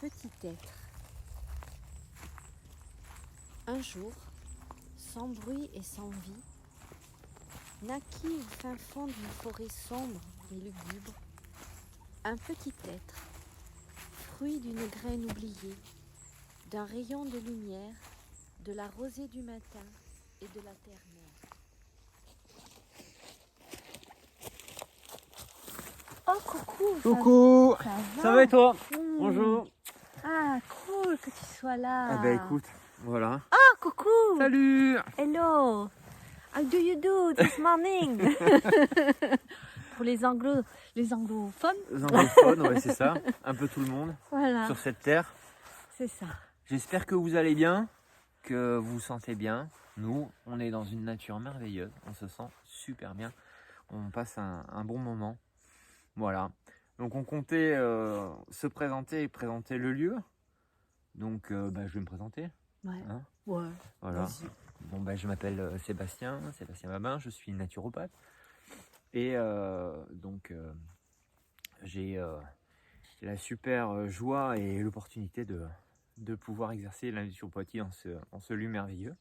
petit être. Un jour, sans bruit et sans vie, naquit au fin fond d'une forêt sombre et lugubre, un petit être, fruit d'une graine oubliée, d'un rayon de lumière, de la rosée du matin et de la terre-mère. Oh coucou. Coucou, ça va et toi? Bonjour. Ah cool que tu sois là. Ah bah écoute, voilà. Ah coucou. Salut. Hello. How do you do this morning? Pour les anglophones. Les anglophones, ouais c'est ça. Un peu tout le monde Voilà, sur cette terre. c'est ça. J'espère que vous allez bien, que vous vous sentez bien. Nous, on est dans une nature merveilleuse. On se sent super bien. On passe un bon moment. Voilà. Donc on comptait se présenter et présenter le lieu. Donc je vais me présenter. Ouais. Hein, Ouais. voilà. Vas-y. Bon, je m'appelle Sébastien Babin, je suis naturopathe. Et j'ai la super joie et l'opportunité de pouvoir exercer la naturopathie en ce lieu merveilleux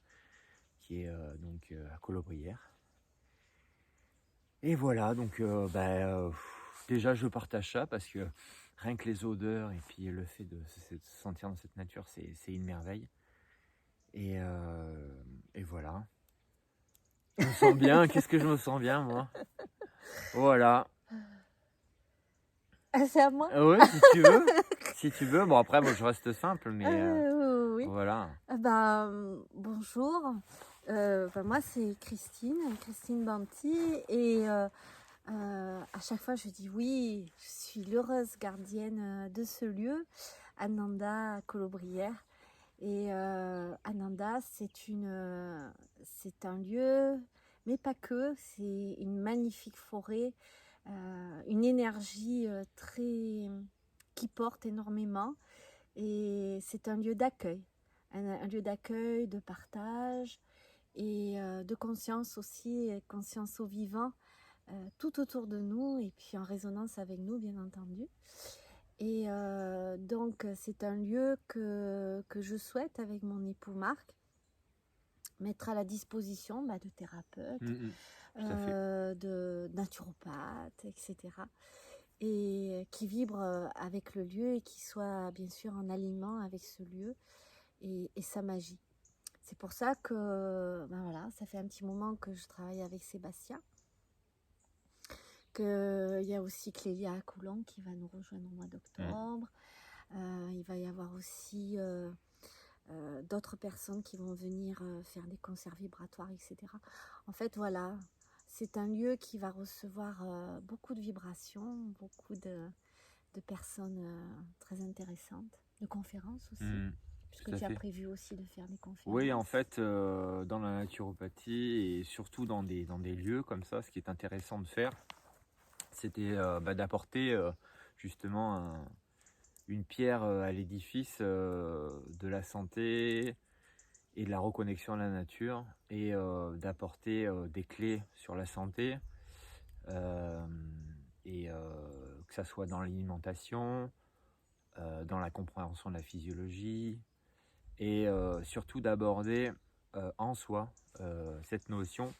qui est à Colobrières. Et voilà, déjà je partage ça parce que rien que les odeurs et puis le fait de se sentir dans cette nature, c'est une merveille. Et voilà. Je me sens bien, qu'est-ce que je me sens bien moi. Voilà. Ah, c'est à moi? Ouais, si tu veux. Si tu veux. Bon après, je reste simple, mais Oui. voilà. Bonjour. Moi c'est Christine Banti et à chaque fois je dis oui, je suis l'heureuse gardienne de ce lieu, Ananda à Colobrières. Et Ananda, c'est un lieu, mais pas que, c'est une magnifique forêt, une énergie qui porte énormément. Et c'est un lieu d'accueil, un lieu d'accueil, de partage et de conscience aussi, conscience au vivant, tout autour de nous et puis en résonance avec nous, bien entendu. Et donc c'est un lieu que je souhaite avec mon époux Marc mettre à la disposition de thérapeutes, de naturopathes, etc. Et qui vibre avec le lieu et qui soit bien sûr en alignement avec ce lieu et sa magie. C'est pour ça que ça fait un petit moment que je travaille avec Sébastien. Il y a aussi Clélia à Coulon qui va nous rejoindre au mois d'octobre. Il va y avoir aussi d'autres personnes qui vont venir faire des concerts vibratoires, etc. En fait, voilà, c'est un lieu qui va recevoir beaucoup de vibrations, beaucoup de personnes très intéressantes, de conférences aussi. Puisque tu as prévu aussi de faire des conférences. Oui, en fait, dans la naturopathie et surtout dans des lieux comme ça, ce qui est intéressant de faire, c'était d'apporter justement une pierre à l'édifice de la santé et de la reconnexion à la nature et d'apporter des clés sur la santé que ça soit dans l'alimentation, dans la compréhension de la physiologie et surtout d'aborder en soi cette notion,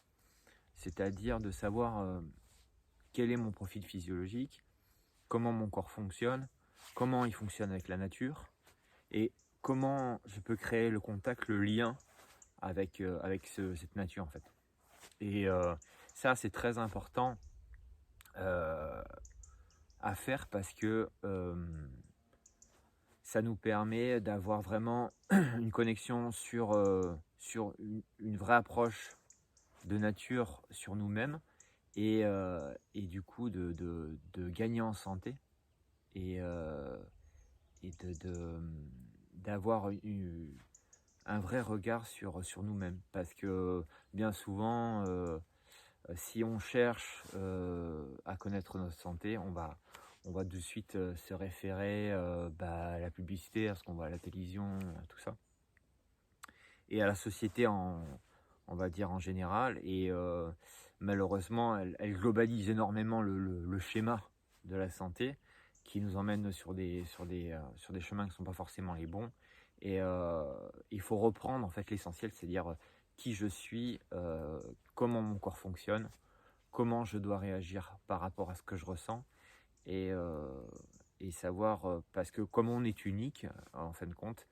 c'est-à-dire de savoir quel est mon profil physiologique, comment mon corps fonctionne, comment il fonctionne avec la nature et comment je peux créer le contact, le lien avec cette nature en fait. Et ça c'est très important à faire parce que ça nous permet d'avoir vraiment une connexion sur une vraie approche de nature sur nous-mêmes et du coup de gagner en santé et d'avoir un vrai regard sur nous-mêmes. Parce que bien souvent, si on cherche à connaître notre santé, on va de suite se référer à la publicité, à ce qu'on voit à la télévision, tout ça. Et à la société on va dire en général. Et malheureusement, elle globalise énormément le schéma de la santé qui nous emmènent sur des chemins qui ne sont pas forcément les bons. Et il faut reprendre en fait l'essentiel, c'est-à-dire qui je suis, comment mon corps fonctionne, comment je dois réagir par rapport à ce que je ressens et, savoir, parce que comme on est unique, en fin de compte,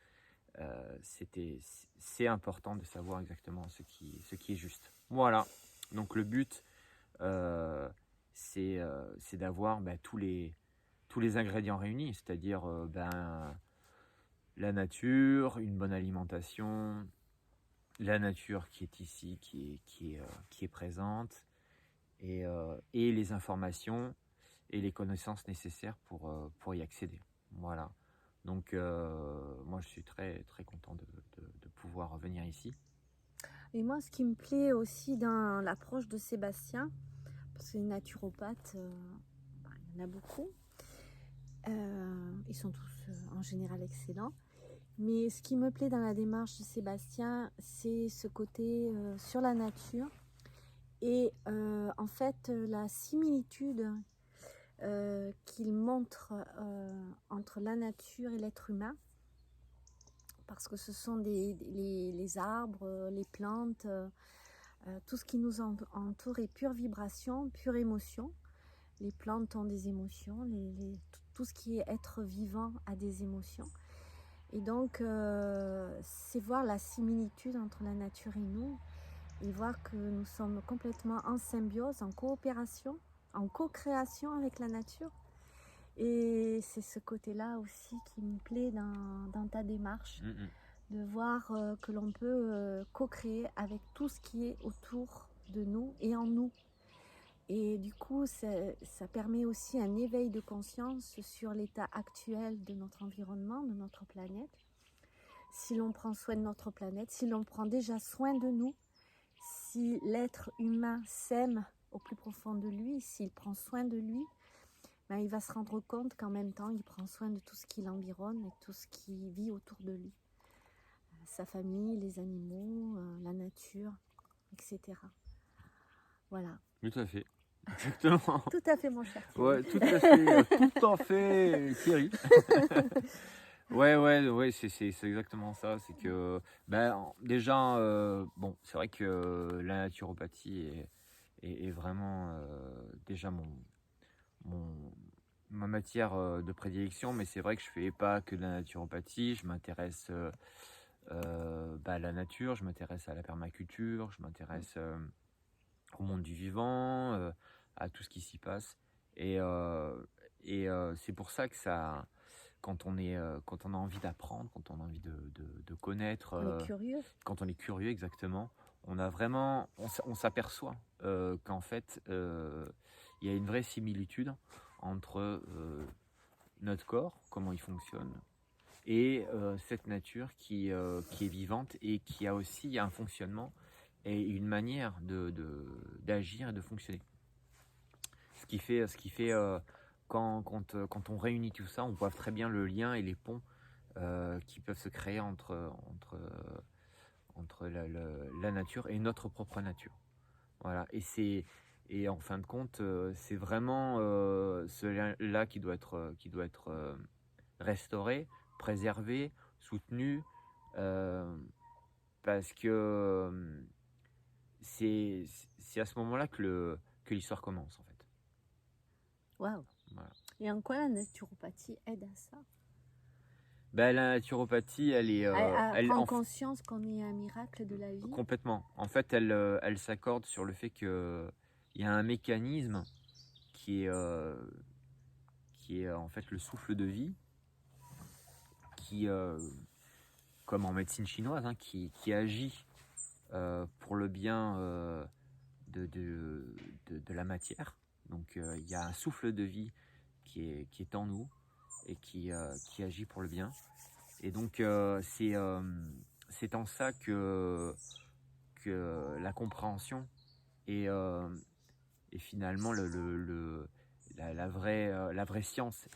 c'est important de savoir exactement ce qui est juste. Voilà, donc le but, c'est d'avoir tous les ingrédients réunis, c'est-à-dire la nature, une bonne alimentation, la nature qui est ici, qui est présente, et les informations et les connaissances nécessaires pour y accéder. Voilà. Donc, moi, je suis très, très content de pouvoir venir ici. Et moi, ce qui me plaît aussi dans l'approche de Sébastien, parce que les naturopathes, il y en a beaucoup, ils sont tous en général excellents. Mais ce qui me plaît dans la démarche de Sébastien, c'est ce côté sur la nature et en fait la similitude qu'il montre entre la nature et l'être humain, parce que ce sont les arbres, les plantes, tout ce qui nous entoure est pure vibration, pure émotion. Les plantes ont des émotions, tout ce qui est être vivant a des émotions. Et donc, c'est voir la similitude entre la nature et nous, et voir que nous sommes complètement en symbiose, en coopération, en co-création avec la nature. Et c'est ce côté-là aussi qui me plaît dans ta démarche, de voir que l'on peut co-créer avec tout ce qui est autour de nous et en nous. Et du coup, ça permet aussi un éveil de conscience sur l'état actuel de notre environnement, de notre planète. Si l'on prend soin de notre planète, si l'on prend déjà soin de nous, si l'être humain s'aime au plus profond de lui, s'il prend soin de lui, ben il va se rendre compte qu'en même temps, il prend soin de tout ce qui l'environne et tout ce qui vit autour de lui. Sa famille, les animaux, la nature, etc. Voilà. Tout à fait. Exactement. Tout à fait, mon cher Thierry. Ouais, tout à fait, Thierry. Ouais, c'est exactement ça. C'est que, déjà, bon, c'est vrai que la naturopathie est vraiment déjà ma matière de prédilection, mais c'est vrai que je fais pas que de la naturopathie. Je m'intéresse à la nature, je m'intéresse à la permaculture, je m'intéresse au monde du vivant, à tout ce qui s'y passe. Et c'est pour ça que ça, quand on a envie d'apprendre, quand on a envie de connaître, On est curieux. quand on est curieux exactement, on s'aperçoit qu'en fait, il y a une vraie similitude entre notre corps, comment il fonctionne, et cette nature qui est vivante et qui a aussi un fonctionnement et une manière d'agir et de fonctionner. Ce qui fait quand on réunit tout ça, on voit très bien le lien et les ponts qui peuvent se créer entre la nature et notre propre nature. Voilà. Et en fin de compte, c'est vraiment ce lien-là qui doit être restauré, préservé, soutenu, parce que c'est à ce moment-là que l'histoire commence en fait. Waouh. Voilà. Et en quoi la naturopathie aide à ça? La naturopathie, elle est... elle prend conscience qu'on est un miracle de la vie. Complètement. En fait, elle s'accorde sur le fait qu'il y a un mécanisme qui est en fait le souffle de vie, qui, comme en médecine chinoise, qui agit pour le bien de la matière. Donc il y a un souffle de vie qui est en nous et qui agit pour le bien. Et donc c'est en ça que la compréhension et finalement la vraie science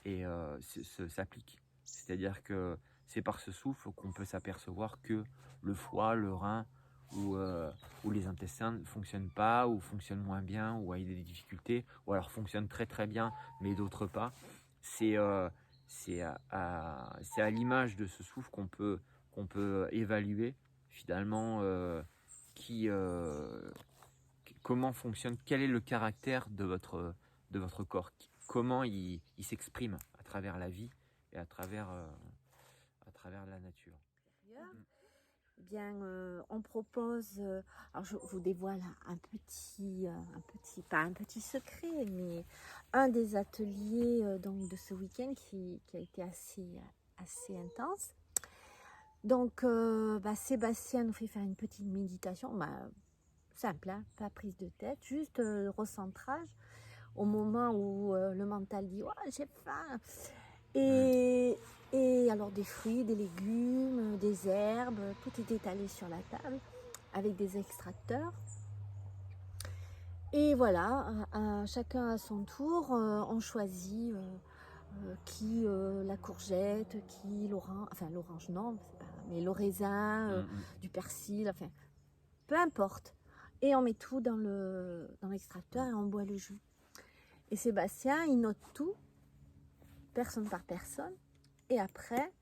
s'applique. C'est-à-dire que c'est par ce souffle qu'on peut s'apercevoir que le foie, le rein ou les intestins ne fonctionnent pas, ou fonctionnent moins bien, ou a des difficultés, ou alors fonctionnent très très bien, mais d'autres pas. c'est à l'image de ce souffle qu'on peut évaluer finalement comment fonctionne, quel est le caractère de votre corps, comment il s'exprime à travers la vie et à travers la nature. Eh bien, on propose, alors je vous dévoile pas un petit secret, mais un des ateliers donc de ce week-end qui a été assez intense. Donc, Sébastien nous fait faire une petite méditation, simple, hein, pas prise de tête, juste recentrage au moment où le mental dit oh, j'ai faim. Et alors des fruits, des légumes, des herbes, tout est étalé sur la table avec des extracteurs. Et voilà, chacun à son tour, on choisit qui la courgette, qui l'orange, enfin l'orange non, mais le raisin, du persil, enfin peu importe. Et on met tout dans l'extracteur et on boit le jus. Et Sébastien, il note tout, personne par personne. Et après,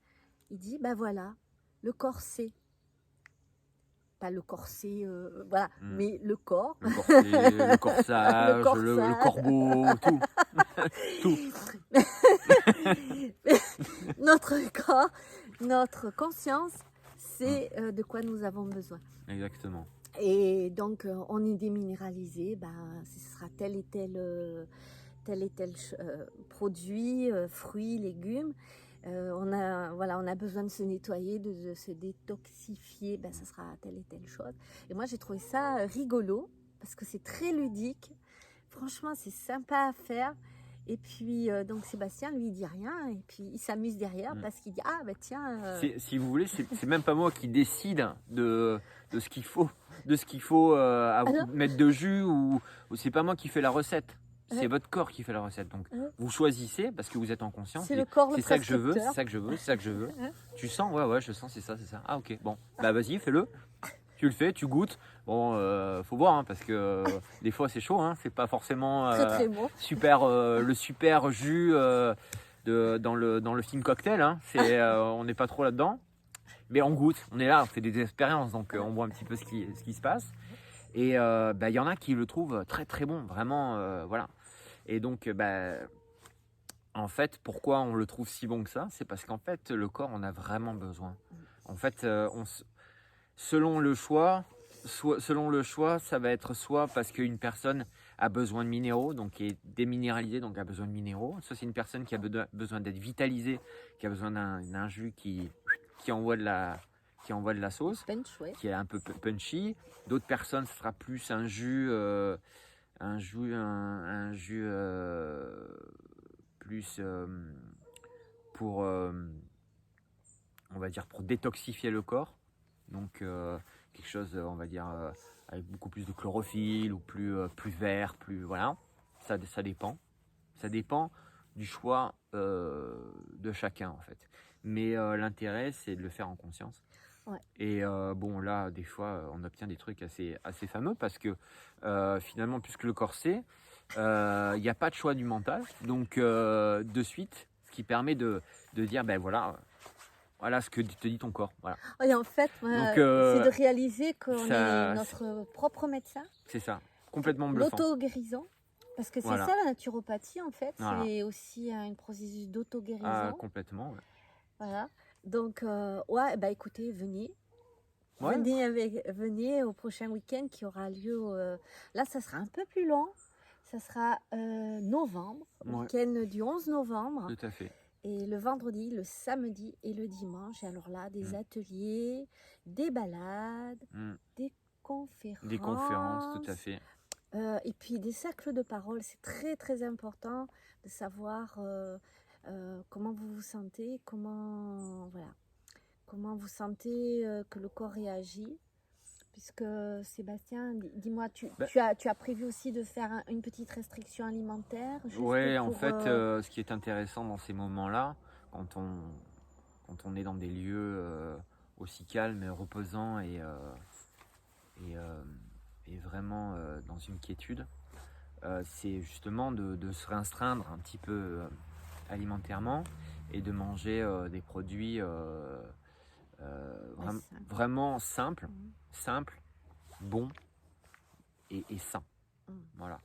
il dit, voilà, le corset. Pas le corset, voilà, mais le corps. Le corset, le corsage, le corbeau, tout. Notre corps, notre conscience, c'est de quoi nous avons besoin. Exactement. Et donc, on est déminéralisé, ce sera tel et tel produit, fruits, légumes. On a besoin de se nettoyer, de se détoxifier, ça sera telle et telle chose. Et moi, j'ai trouvé ça rigolo, parce que c'est très ludique. Franchement, c'est sympa à faire. Et puis, donc Sébastien, lui, il dit rien. Et puis, il s'amuse derrière, parce qu'il dit, tiens... Si vous voulez, c'est même pas moi qui décide de ce qu'il faut, mettre de jus, ou c'est pas moi qui fais la recette. C'est votre corps qui fait la recette. Donc, vous choisissez parce que vous êtes en conscience. C'est le corps, c'est ça que je veux, c'est ça que je veux, c'est ça que je veux. Tu sens, ouais, je sens, c'est ça. Ah, ok, bon, vas-y, fais-le. Tu le fais, tu goûtes. Bon, faut voir, hein, parce que des fois c'est chaud, hein, c'est pas forcément très bon. le super jus dans le film Cocktail. Hein, on n'est pas trop là-dedans. Mais on goûte, on est là, on fait des expériences, donc on voit un petit peu ce qui se passe. Et il y en a qui le trouvent très très bon, vraiment, voilà. Et donc, en fait, pourquoi on le trouve si bon que ça? C'est parce qu'en fait, le corps en a vraiment besoin. En fait, selon le choix, ça va être soit parce qu'une personne a besoin de minéraux, donc est déminéralisée, donc a besoin de minéraux. Soit c'est une personne qui a besoin d'être vitalisée, qui a besoin d'un jus qui envoie de la sauce, Punch, ouais. qui est un peu punchy. D'autres personnes, ce sera plus un jus plus pour, on va dire, pour détoxifier le corps. Donc quelque chose, on va dire, avec beaucoup plus de chlorophylle ou plus vert, plus voilà. Ça dépend. Ça dépend du choix de chacun en fait. Mais l'intérêt, c'est de le faire en conscience. Ouais. Et là, des fois, on obtient des trucs assez fameux parce que finalement, puisque le corset, il n'y a pas de choix du mental. Donc, de suite, ce qui permet de dire, voilà ce que te dit ton corps. Voilà. Et en fait, c'est de réaliser qu'on est notre propre médecin. C'est ça, complètement bluffant. L'auto-guérison. Parce que c'est ça la naturopathie en fait, c'est aussi un processus d'auto-guérison. Ah, complètement. Ouais. Voilà. Donc, écoutez, venez. Ouais. Venez au prochain week-end qui aura lieu. Là, ça sera un peu plus long. Ça sera novembre, week-end du 11 novembre. Tout à fait. Et le vendredi, le samedi et le dimanche. Et alors là, des ateliers, des balades, des conférences. Des conférences, tout à fait. Et puis des cercles de parole. C'est très, très important de savoir comment vous vous sentez, comment vous sentez que le corps réagit. Puisque Sébastien, dis-moi, tu as prévu aussi de faire une petite restriction alimentaire? Oui, en fait, ce qui est intéressant dans ces moments-là, quand on est dans des lieux aussi calmes et reposants et vraiment dans une quiétude, c'est justement de se restreindre un petit peu alimentairement et de manger des produits Ouais, ça. vraiment simples, Mhm. bons et sains. Mhm. Voilà.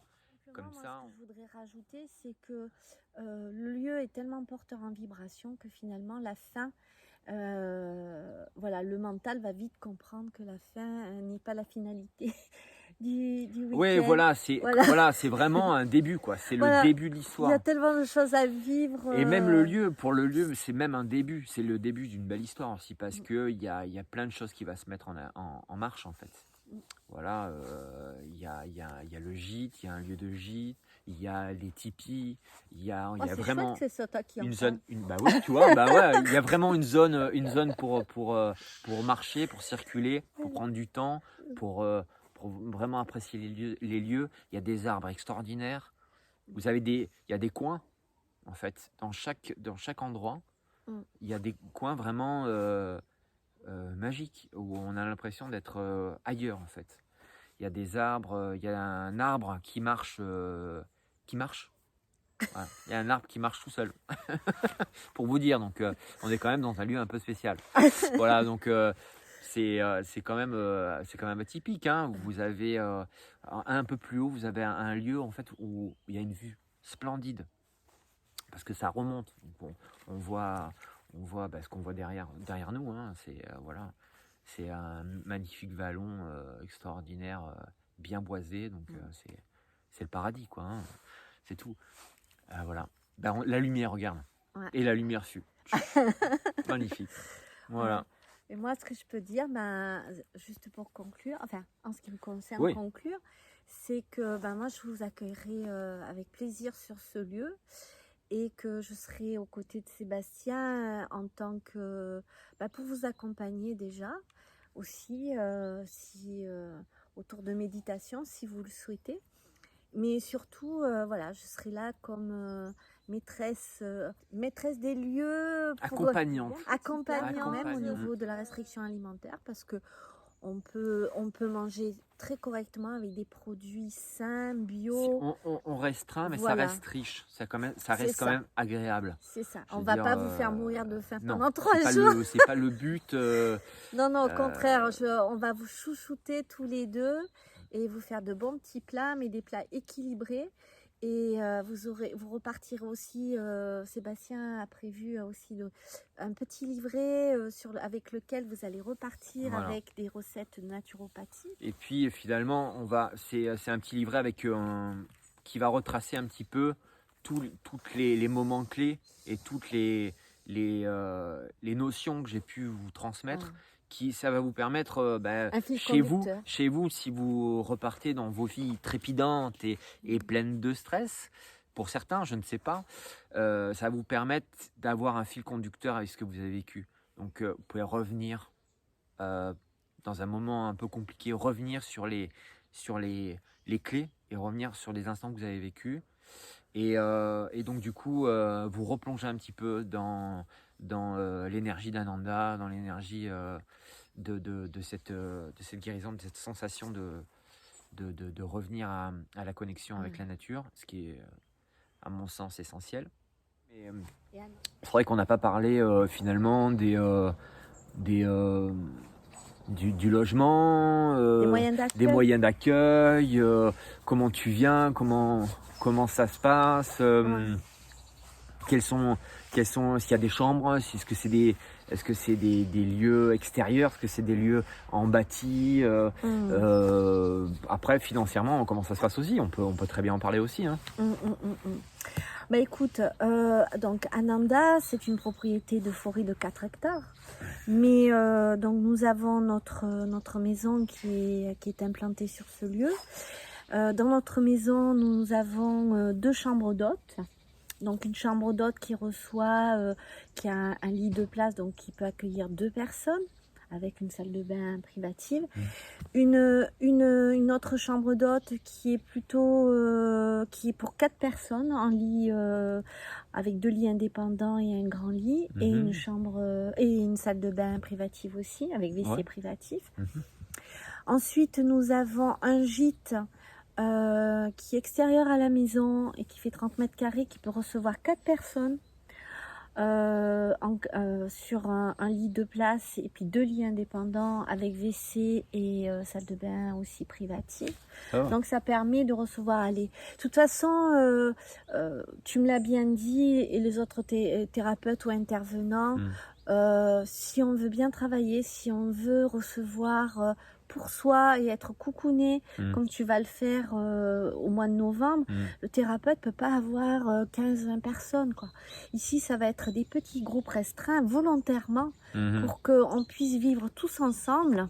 Simplement, Comme moi, ça, ce que je voudrais rajouter, c'est que le lieu est tellement porteur en vibration que finalement, la fin, voilà, le mental va vite comprendre que la fin n'est pas la finalité du oui, week-end. Voilà, voilà, c'est vraiment un début, quoi. C'est le voilà. début de Il y a l'histoire. tellement de choses à vivre. Et même le lieu, pour le lieu, c'est même un début. C'est le début d'une belle histoire aussi, parce Mm, qu'il y a plein de choses qui vont se mettre en marche, en fait. mm. Voilà, il y a le gîte, il y a un lieu de gîte, il y a les tipis, il Oh, y a c'est chouette vraiment que c'est toi qui en une parles. zone, bah oui, tu vois, bah ouais, il y a vraiment une zone pour marcher, pour circuler, pour prendre du temps, pour vraiment apprécier les lieux. Il y a des arbres extraordinaires. Il y a des coins, en fait, dans chaque endroit, Mm. il y a des coins vraiment magiques où on a l'impression d'être ailleurs, en fait. Il y a des arbres, il y a un arbre qui marche, qui marche. Voilà. Il y a un arbre qui marche tout seul. Pour vous dire, donc on est quand même dans un lieu un peu spécial. Voilà, donc c'est quand même atypique, hein. Vous avez un peu plus haut, vous avez un lieu en fait où il y a une vue splendide parce que ça remonte. Donc, on voit ce qu'on voit derrière nous, hein. C'est voilà, c'est un magnifique vallon extraordinaire, bien boisé. Donc c'est le paradis, quoi, hein. C'est tout. Voilà. La lumière, regarde. Ouais. Et la lumière fut. Magnifique. Ouais. Voilà. Et moi, ce que je peux dire, ben, juste pour conclure, enfin, en ce qui me concerne, Oui. conclure, c'est que ben, moi, je vous accueillerai avec plaisir sur ce lieu et que je serai aux côtés de Sébastien en tant que, ben, pour vous accompagner déjà, aussi, autour de méditation, si vous le souhaitez. Mais surtout, voilà, je serai là comme maîtresse des lieux pour Accompagnante. accompagnant même au Accompagnante. niveau de la restriction alimentaire parce que on peut manger très correctement avec des produits sains, bio. On restreint, mais ça Voilà, reste riche. Ça c'est reste quand ça, même agréable. c'est ça. Je On veux va dire, pas vous faire mourir de faim non, pendant 3 jours. c'est pas le but. Non, non, au Euh, contraire, on va vous chouchouter tous les deux et vous faire de bons petits plats, mais des plats équilibrés. Et vous repartirez aussi, Sébastien a prévu aussi un petit livret avec lequel vous allez repartir voilà. avec des recettes de naturopathie. Et puis finalement, c'est un petit livret avec qui va retracer un petit peu toutes les moments clés et toutes les notions que j'ai pu vous transmettre. Ouais. Ça va vous permettre, Un fil chez conducteur. vous, si vous repartez dans vos vies trépidantes et pleines de stress, pour certains, je ne sais pas, ça va vous permettre d'avoir un fil conducteur avec ce que vous avez vécu. Donc, vous pouvez revenir euh, dans un moment un peu compliqué, revenir sur les clés et revenir sur les instants que vous avez vécus. Et donc, du coup, vous replongez un petit peu dans l'énergie d'Ananda, dans l'énergie de cette guérison, de cette sensation de revenir à la connexion avec la nature, ce qui est, à mon sens, essentiel. Et, c'est vrai qu'on n'a pas parlé finalement du logement, des moyens d'accueil, comment tu viens, comment ça se passe, Ouais. quels sont, s'il y a des chambres, est-ce que c'est des lieux extérieurs, est-ce que c'est des lieux en bâti, après financièrement comment ça se passe aussi, on peut très bien en parler aussi, hein. Bah écoute, donc Ananda, c'est une propriété de forêt de 4 hectares. Mais donc nous avons notre maison qui est implantée sur ce lieu. Dans notre maison, nous avons 2 chambres d'hôtes. Donc une chambre d'hôte qui reçoit, qui a un lit de place, donc qui peut accueillir 2 personnes, avec une salle de bain privative. Une autre chambre d'hôte qui est plutôt qui est pour 4 personnes en lit avec 2 lits indépendants et un grand lit, et une chambre et une salle de bain privative aussi avec WC privatif. Ensuite, nous avons un gîte qui est extérieur à la maison et qui fait 30 mètres carrés, qui peut recevoir 4 personnes sur un lit de place et puis 2 lits indépendants avec WC et salle de bain aussi privative. Oh. Donc ça permet de recevoir aller. De toute façon, tu me l'as bien dit et les autres thérapeutes ou intervenants, si on veut bien travailler, si on veut recevoir pour soi et être coucouné, comme tu vas le faire au mois de novembre, le thérapeute peut pas avoir 15-20 personnes, quoi. Ici, ça va être des petits groupes restreints volontairement pour qu'on puisse vivre tous ensemble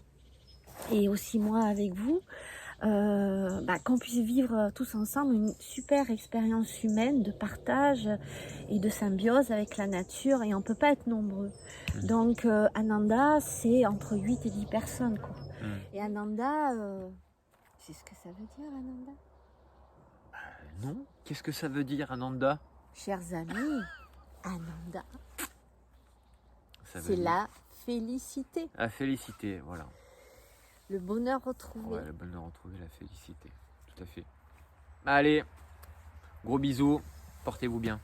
et aussi moi avec vous. Qu'on puisse vivre tous ensemble une super expérience humaine de partage et de symbiose avec la nature, et on peut pas être nombreux. Donc Ananda, c'est entre 8 et 10 personnes, quoi. Et Ananda, c'est ce que ça veut dire, Ananda? Non, qu'est-ce que ça veut dire, Ananda? Chers amis, Ananda, Ça veut c'est dire la félicité, la félicité, voilà. le bonheur retrouvé. Ouais, le bonheur retrouvé, la félicité, tout à fait. Allez, gros bisous, portez-vous bien.